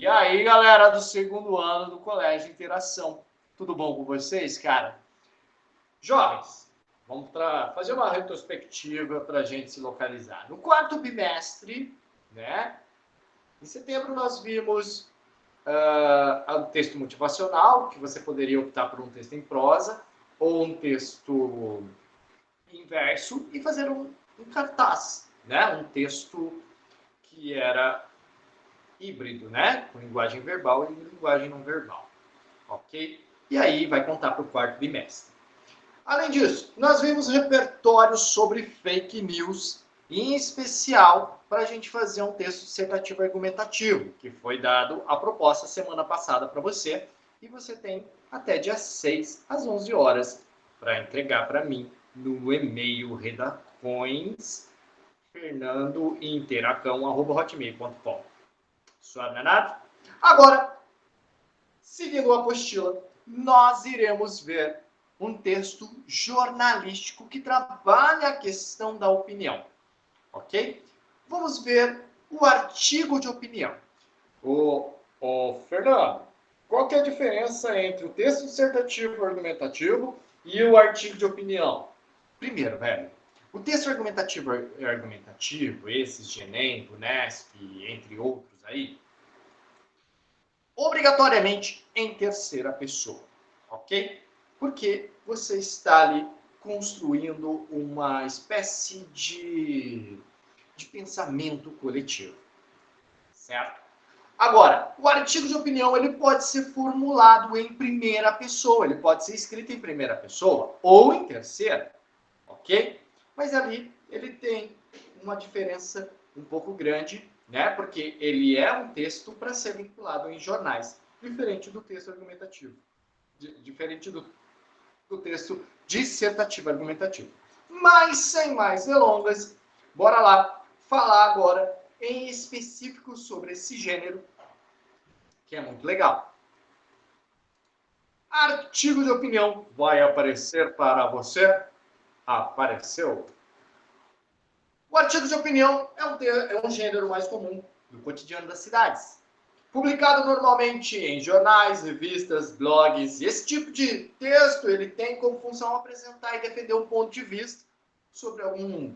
E aí, galera do segundo ano do Colégio Interação, tudo bom com vocês, cara? Jovens, vamos fazer uma retrospectiva para a gente se localizar. No quarto bimestre, né? Em setembro nós vimos um texto motivacional, que você poderia optar por um texto em prosa ou um texto em verso e fazer um cartaz, né? Um texto que era híbrido, né? Com linguagem verbal e linguagem não verbal, ok? E aí vai contar para o quarto bimestre. Além disso, nós vimos repertório sobre fake news, em especial para a gente fazer um texto dissertativo argumentativo, que foi dado a proposta semana passada para você, e você tem até dia 6 às 11 horas para entregar para mim no e-mail redacões.fernandointeracão@hotmail.com. Suave, não é nada? Agora, seguindo a apostila, nós iremos ver um texto jornalístico que trabalha a questão da opinião, ok? Vamos ver o artigo de opinião. Fernando, qual que é a diferença entre o texto dissertativo argumentativo e o artigo de opinião? Primeiro, velho, o texto argumentativo, esses de Enem, Unesp, entre outros aí, obrigatoriamente em terceira pessoa, ok? Porque você está ali construindo uma espécie de pensamento coletivo, certo? Agora, o artigo de opinião ele pode ser formulado em primeira pessoa, ele pode ser escrito em primeira pessoa ou em terceira, ok? Mas ali ele tem uma diferença um pouco grande, né? Porque ele é um texto para ser vinculado em jornais, diferente do texto argumentativo, diferente do texto dissertativo argumentativo. Mas, sem mais delongas, bora lá falar agora em específico sobre esse gênero, que é muito legal. Artigo de opinião vai aparecer para você? Apareceu. O artigo de opinião é um gênero mais comum do cotidiano das cidades. Publicado normalmente em jornais, revistas, blogs. E esse tipo de texto ele tem como função apresentar e defender um ponto de vista sobre algum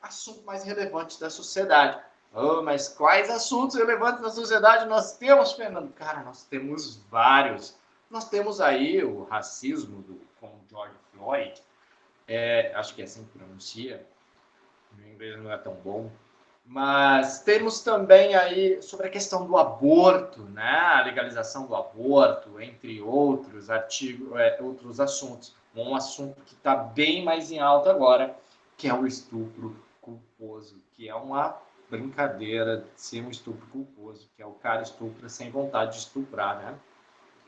assunto mais relevante da sociedade. Oh, mas quais assuntos relevantes da sociedade nós temos, Fernando? Cara, nós temos vários. Nós temos aí o racismo com George Floyd. Acho que é assim que pronuncia. Meu inglês não é tão bom. Mas temos também aí sobre a questão do aborto, né? A legalização do aborto, entre outros outros assuntos. Um assunto que está bem mais em alta agora, que é o estupro culposo, que é uma brincadeira de ser um estupro culposo, que é o cara estupra sem vontade de estuprar, né?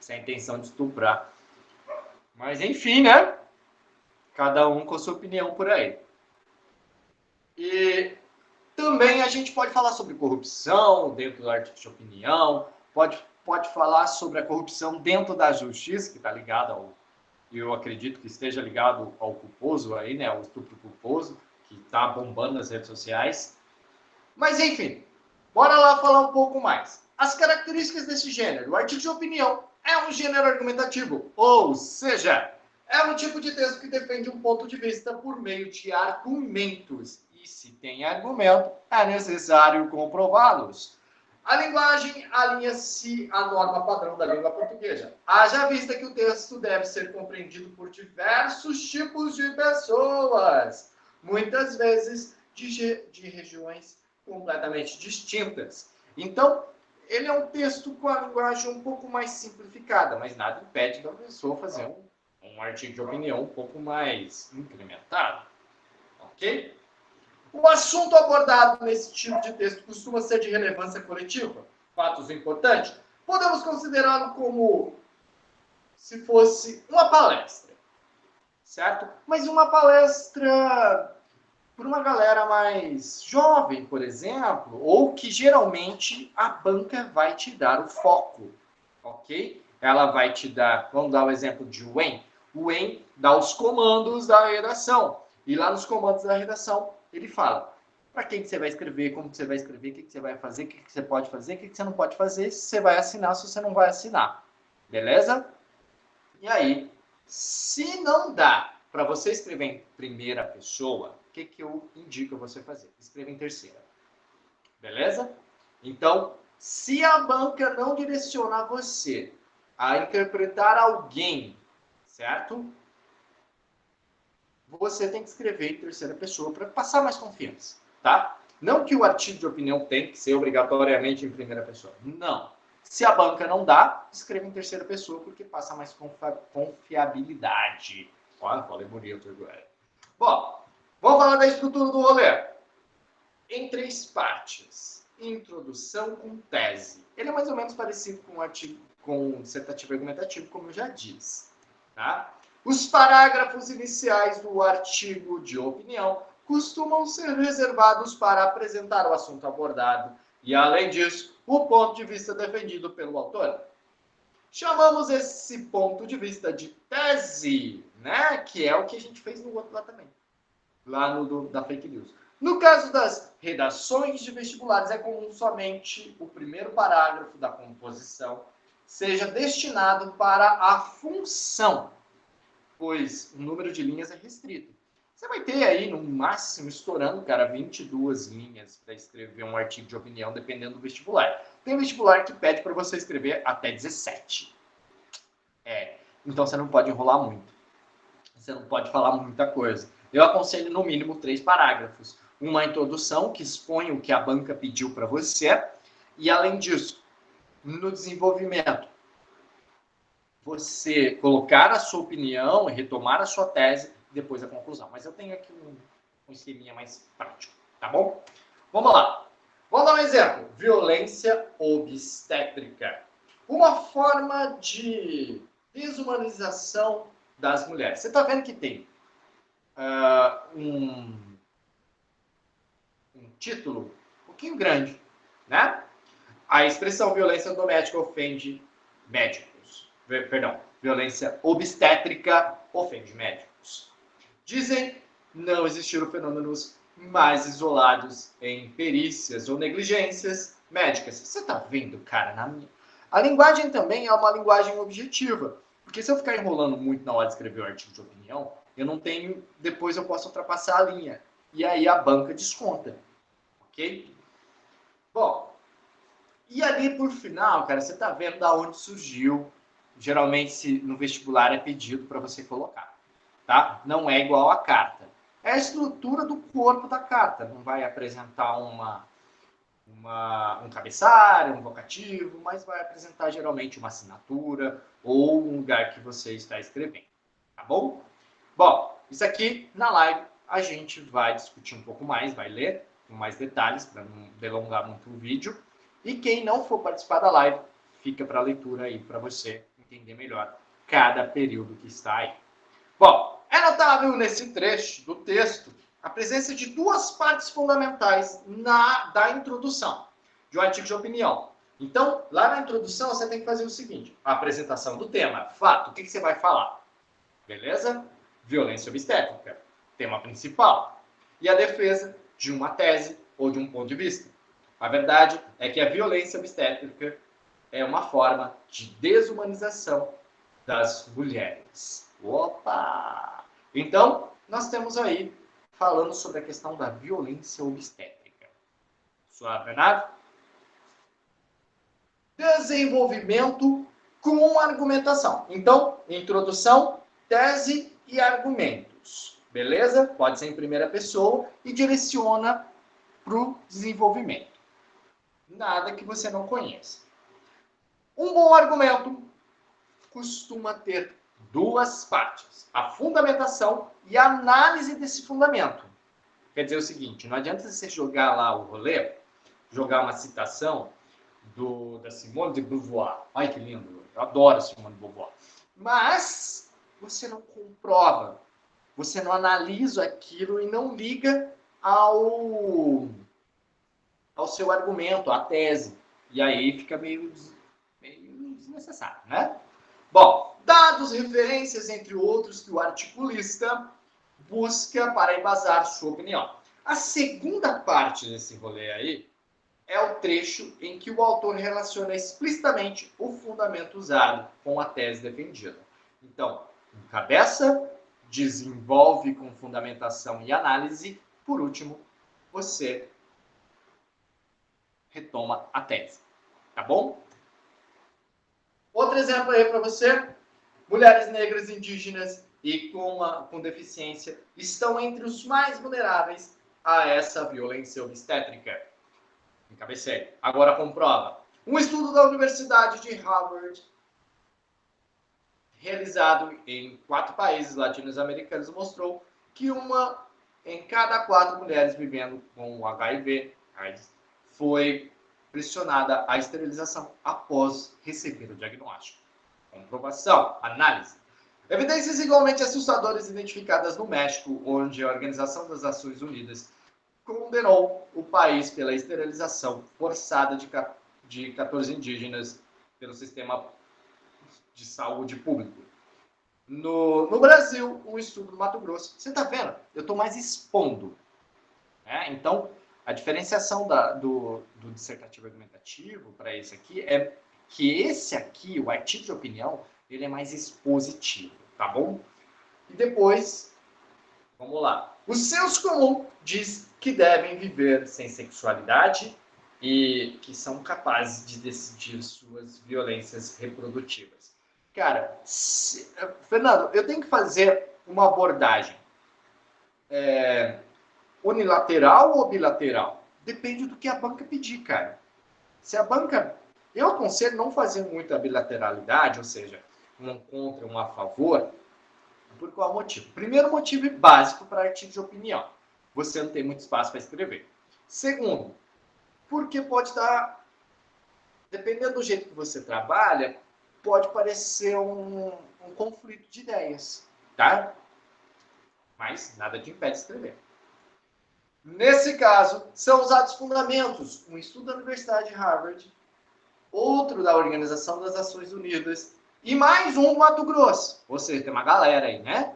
Sem intenção de estuprar. Mas enfim, né? Cada um com a sua opinião por aí. E também a gente pode falar sobre corrupção dentro do artigo de opinião, pode falar sobre a corrupção dentro da justiça, que está ligado ao, eu acredito que esteja ligado ao culposo aí, né, ao estupro culposo, que está bombando nas redes sociais. Mas enfim, bora lá falar um pouco mais. As características desse gênero. O artigo de opinião é um gênero argumentativo, ou seja, é um tipo de texto que defende um ponto de vista por meio de argumentos. E se tem argumento, é necessário comprová-los. A linguagem alinha-se à norma padrão da língua portuguesa. Haja vista que o texto deve ser compreendido por diversos tipos de pessoas, muitas vezes de regiões completamente distintas. Então, ele é um texto com a linguagem um pouco mais simplificada, mas nada impede da pessoa fazer um artigo de opinião um pouco mais incrementado, ok? O assunto abordado nesse tipo de texto costuma ser de relevância coletiva, fatos importantes. Podemos considerá-lo como se fosse uma palestra, certo? Mas uma palestra para uma galera mais jovem, por exemplo, ou que geralmente a banca vai te dar o foco, ok? Ela vai te dar, vamos dar o exemplo de Wayne. O Wayne dá os comandos da redação. E lá nos comandos da redação, ele fala: para quem que você vai escrever, como que você vai escrever, o que que você vai fazer, o que que você pode fazer, o que que você não pode fazer, se você vai assinar, se você não vai assinar. Beleza? E aí, se não dá para você escrever em primeira pessoa, o que que eu indico você fazer? Escreva em terceira. Beleza? Então, se a banca não direcionar você a interpretar alguém, certo? Você tem que escrever em terceira pessoa para passar mais confiança, tá? Não que o artigo de opinião tem que ser obrigatoriamente em primeira pessoa. Não. Se a banca não dá, escreva em terceira pessoa porque passa mais confiabilidade. Olha, falei bonito agora. Bom, vamos falar da estrutura do rolê. Em 3 partes. Introdução com tese. Ele é mais ou menos parecido com o artigo, com dissertativo argumentativo, como eu já disse. Tá? Os parágrafos iniciais do artigo de opinião costumam ser reservados para apresentar o assunto abordado e, além disso, o ponto de vista defendido pelo autor. Chamamos esse ponto de vista de tese, né? Que é o que a gente fez no outro lá também, lá no da fake news. No caso das redações de vestibulares, é comum somente o primeiro parágrafo da composição seja destinado para a função, pois o número de linhas é restrito. Você vai ter aí, no máximo, estourando, cara, 22 linhas para escrever um artigo de opinião, dependendo do vestibular. Tem vestibular que pede para você escrever até 17. Então você não pode enrolar muito. Você não pode falar muita coisa. Eu aconselho, no mínimo, 3 parágrafos. Uma introdução, que expõe o que a banca pediu para você. E, além disso, no desenvolvimento, você colocar a sua opinião, retomar a sua tese, depois a conclusão. Mas eu tenho aqui um esqueminha mais prático, tá bom? Vamos lá. Vamos dar um exemplo. Violência obstétrica. Uma forma de desumanização das mulheres. Você está vendo que tem um título um pouquinho grande, né? A expressão violência doméstica ofende médicos. Perdão, violência obstétrica ofende médicos. Dizem não existiram fenômenos mais isolados em perícias ou negligências médicas. Você está vendo, cara? A linguagem também é uma linguagem objetiva. Porque se eu ficar enrolando muito na hora de escrever o artigo de opinião, eu não tenho... Depois eu posso ultrapassar a linha. E aí a banca desconta. Ok? Bom, e ali por final, cara, você está vendo da onde surgiu. Geralmente no vestibular é pedido para você colocar. Tá? Não é igual à carta. É a estrutura do corpo da carta. Não vai apresentar um cabeçalho, um vocativo, mas vai apresentar geralmente uma assinatura ou um lugar que você está escrevendo. Tá bom? Bom, isso aqui na live a gente vai discutir um pouco mais, vai ler com mais detalhes para não delongar muito o vídeo. E quem não for participar da live, fica para a leitura aí para você entender melhor cada período que está aí. Bom, é notável nesse trecho do texto a presença de 2 partes fundamentais da introdução de um artigo de opinião. Então, lá na introdução, você tem que fazer o seguinte: a apresentação do tema, fato, o que você vai falar? Beleza? Violência obstétrica, tema principal. E a defesa de uma tese ou de um ponto de vista. A verdade é que a violência obstétrica é uma forma de desumanização das mulheres. Opa! Então, nós temos aí falando sobre a questão da violência obstétrica. Suave, Renato? Desenvolvimento com argumentação. Então, introdução, tese e argumentos. Beleza? Pode ser em primeira pessoa e direciona para o desenvolvimento. Nada que você não conheça. Um bom argumento costuma ter 2 partes: a fundamentação e a análise desse fundamento. Quer dizer o seguinte, não adianta você jogar lá o rolê, jogar uma citação da Simone de Beauvoir. Ai, que lindo, eu adoro a Simone de Beauvoir. Mas você não comprova, você não analisa aquilo e não liga ao seu argumento, à tese. E aí fica meio desnecessário, né? Bom, dados, referências, entre outros, que o articulista busca para embasar sua opinião. A segunda parte desse rolê aí é o trecho em que o autor relaciona explicitamente o fundamento usado com a tese defendida. Então, encabeça, desenvolve com fundamentação e análise, por último, você retoma a tese. Tá bom? Outro exemplo aí para você. Mulheres negras, indígenas e com deficiência estão entre os mais vulneráveis a essa violência obstétrica. Encabecei. Agora comprova. Um estudo da Universidade de Harvard, realizado em 4 países latino-americanos, mostrou que uma em cada 4 mulheres vivendo com o HIV foi pressionada à esterilização após receber o diagnóstico. Comprovação, análise. Evidências igualmente assustadoras identificadas no México, onde a Organização das Nações Unidas condenou o país pela esterilização forçada de 14 indígenas pelo sistema de saúde público. No Brasil, um estudo no Mato Grosso. Você está vendo? Eu estou mais expondo. Né? Então, a diferenciação do dissertativo argumentativo para esse aqui é que esse aqui, o artigo de opinião, ele é mais expositivo, tá bom? E depois, vamos lá. O senso comum diz que devem viver sem sexualidade e que são capazes de decidir suas violências reprodutivas. Cara, Fernando, eu tenho que fazer uma abordagem unilateral ou bilateral? Depende do que a banca pedir, cara. Se a banca... Eu aconselho não fazer muita bilateralidade, ou seja, um contra, um a favor. Por qual motivo? Primeiro motivo básico para artigo de opinião. Você não tem muito espaço para escrever. Segundo, porque pode dar... Dependendo do jeito que você trabalha, pode parecer um conflito de ideias, tá? Mas nada te impede de escrever. Nesse caso, são usados fundamentos. Um estudo da Universidade de Harvard, outro da Organização das Nações Unidas e mais um do Mato Grosso. Ou seja, tem uma galera aí, né?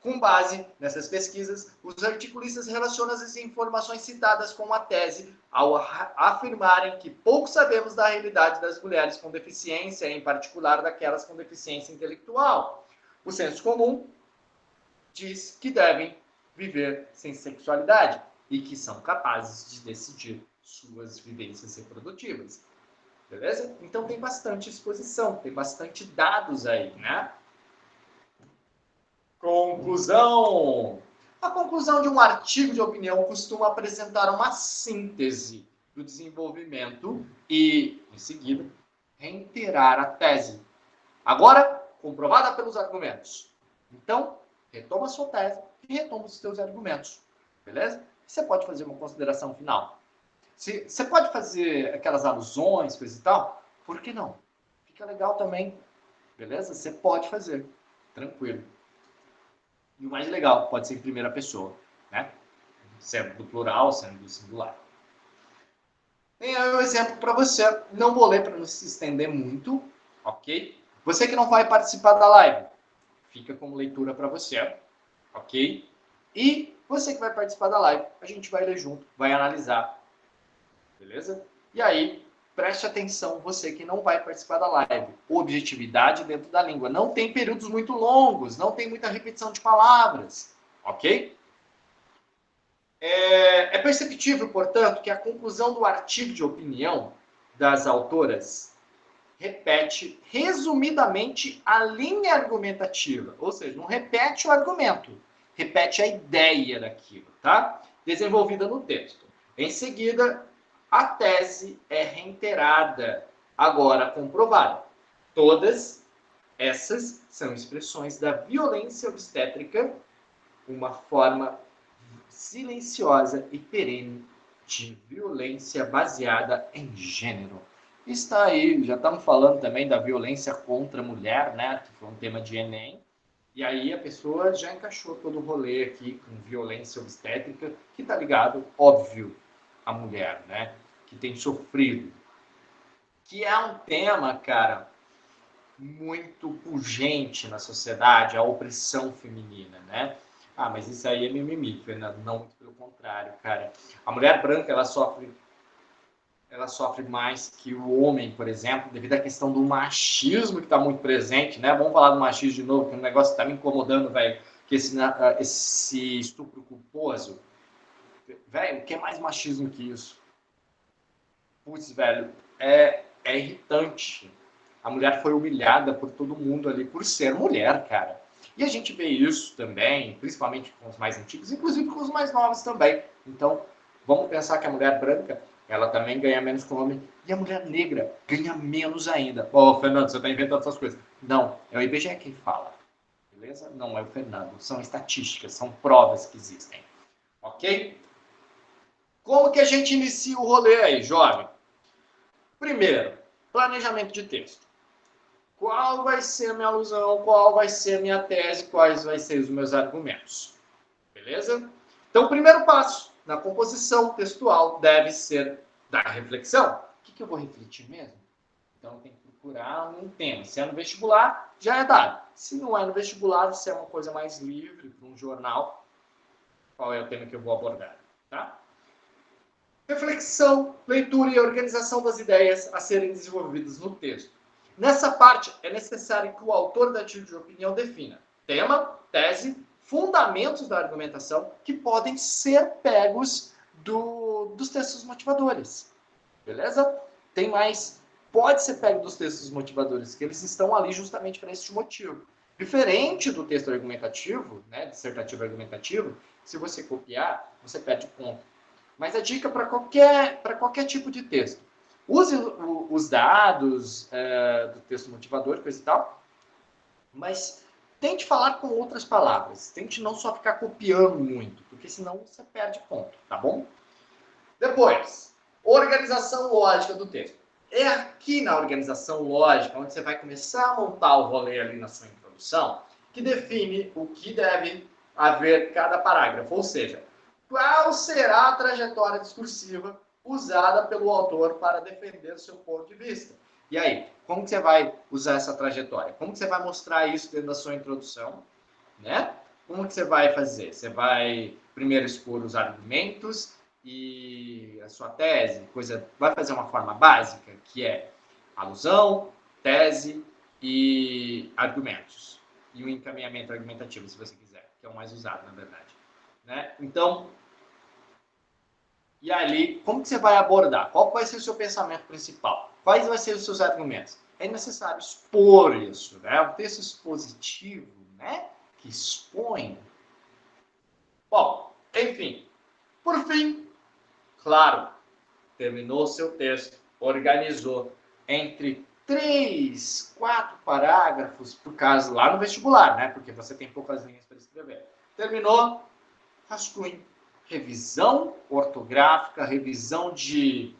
Com base nessas pesquisas, os articulistas relacionam as informações citadas com a tese ao afirmarem que pouco sabemos da realidade das mulheres com deficiência, em particular daquelas com deficiência intelectual. O senso comum diz que devem viver sem sexualidade e que são capazes de decidir suas vivências reprodutivas. Beleza? Então tem bastante exposição, tem bastante dados aí, né? Conclusão. A conclusão de um artigo de opinião costuma apresentar uma síntese do desenvolvimento e, em seguida, reiterar a tese. Agora, comprovada pelos argumentos. Então, retoma a sua tese e retoma os seus argumentos. Beleza? Você pode fazer uma consideração final. Você pode fazer aquelas alusões, coisa e tal. Por que não? Fica legal também. Beleza? Você pode fazer. Tranquilo. E o mais legal, pode ser em primeira pessoa, né? Sendo do plural, sendo do singular. Tem aí um exemplo para você. Não vou ler para não se estender muito, ok? Você que não vai participar da live, fica como leitura para você, ok? E você que vai participar da live, a gente vai ler junto, vai analisar, beleza? E aí, preste atenção, você que não vai participar da live. Objetividade dentro da língua. Não tem períodos muito longos, não tem muita repetição de palavras, ok? É perceptível, portanto, que a conclusão do artigo de opinião das autoras repete resumidamente a linha argumentativa, ou seja, não repete o argumento, repete a ideia daquilo, tá? Desenvolvida no texto. Em seguida, a tese é reiterada, agora comprovada. Todas essas são expressões da violência obstétrica, uma forma silenciosa e perene de violência baseada em gênero. Está aí, já estamos falando também da violência contra a mulher, né? Que foi um tema de Enem. E aí a pessoa já encaixou todo o rolê aqui com violência obstétrica, que está ligado, óbvio, à mulher, né? Que tem sofrido. Que é um tema, cara, muito pungente na sociedade, a opressão feminina, né? Ah, mas isso aí é mimimi, Fernando. Não, muito pelo contrário, cara. A mulher branca, ela sofre mais que o homem, por exemplo, devido à questão do machismo que está muito presente, né? Vamos falar do machismo de novo, que é um negócio que está me incomodando, velho, que esse estupro culposo. Velho, o que é mais machismo que isso? Putz, velho, é irritante. A mulher foi humilhada por todo mundo ali, por ser mulher, cara. E a gente vê isso também, principalmente com os mais antigos, inclusive com os mais novos também. Então, vamos pensar que a mulher branca, ela também ganha menos que o homem. E a mulher negra ganha menos ainda. Ô, Fernando, você está inventando essas coisas. Não, é o IBGE quem fala. Beleza? Não é o Fernando. São estatísticas, são provas que existem. Ok? Como que a gente inicia o rolê aí, jovem? Primeiro, planejamento de texto. Qual vai ser a minha alusão, qual vai ser a minha tese, quais vão ser os meus argumentos. Beleza? Então, o primeiro passo na composição textual deve ser da reflexão. O que eu vou refletir mesmo? Então, tem que procurar um tema. Se é no vestibular, já é dado. Se não é no vestibular, se é uma coisa mais livre, para um jornal, qual é o tema que eu vou abordar? Tá? Reflexão, leitura e organização das ideias a serem desenvolvidas no texto. Nessa parte, é necessário que o autor da artigo de opinião defina tema, tese, fundamentos da argumentação que podem ser pegos dos textos motivadores. Beleza? Tem mais. Pode ser pego dos textos motivadores, que eles estão ali justamente para esse motivo. Diferente do texto argumentativo, né, dissertativo argumentativo, se você copiar, você perde ponto. Mas a dica para qualquer tipo de texto. Use os dados do texto motivador, coisa e tal, mas tente falar com outras palavras. Tente não só ficar copiando muito, porque senão você perde ponto, tá bom? Depois, organização lógica do texto. É aqui na organização lógica, onde você vai começar a montar o rolê ali na sua introdução, que define o que deve haver cada parágrafo. Ou seja, qual será a trajetória discursiva usada pelo autor para defender o seu ponto de vista. E aí, como que você vai usar essa trajetória? Como que você vai mostrar isso dentro da sua introdução? Né? Como que você vai fazer? Você vai primeiro expor os argumentos e a sua tese, vai fazer uma forma básica, que é alusão, tese e argumentos. E um encaminhamento argumentativo, se você quiser, que é o mais usado, na verdade. Né? Então, e ali, como que você vai abordar? Qual vai ser o seu pensamento principal? Quais vão ser os seus argumentos? É necessário expor isso, né? Um texto expositivo, né? Que expõe. Bom, enfim. Por fim, claro, terminou o seu texto, organizou entre 3, 4 parágrafos, por caso lá no vestibular, né? Porque você tem poucas linhas para escrever. Terminou, rascunho. Revisão ortográfica, revisão de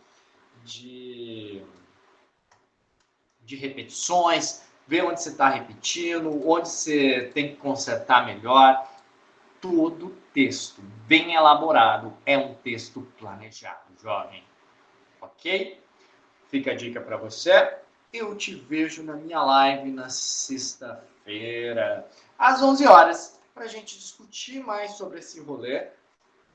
repetições, ver onde você está repetindo, onde você tem que consertar melhor. Todo texto bem elaborado é um texto planejado, jovem. Ok? Fica a dica para você. Eu te vejo na minha live na sexta-feira, às 11 horas, para a gente discutir mais sobre esse rolê.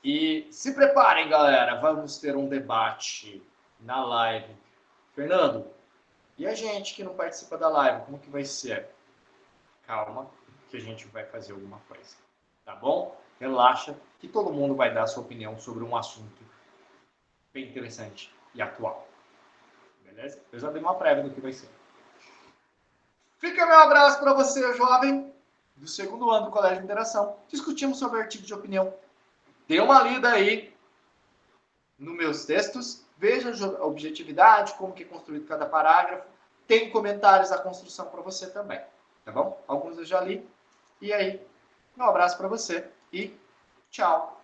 E se preparem, galera, vamos ter um debate na live. Fernando, e a gente que não participa da live, como que vai ser? Calma, que a gente vai fazer alguma coisa, tá bom? Relaxa, que todo mundo vai dar a sua opinião sobre um assunto bem interessante e atual. Beleza? Eu já dei uma prévia do que vai ser. Fica meu abraço para você, jovem, do segundo ano do Colégio de Interação. Discutimos sobre artigo de opinião. Dê uma lida aí nos meus textos, veja a objetividade, como que é construído cada parágrafo. Tem comentários da construção para você também, tá bom? Alguns eu já li. E aí, um abraço para você e tchau.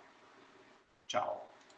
Tchau.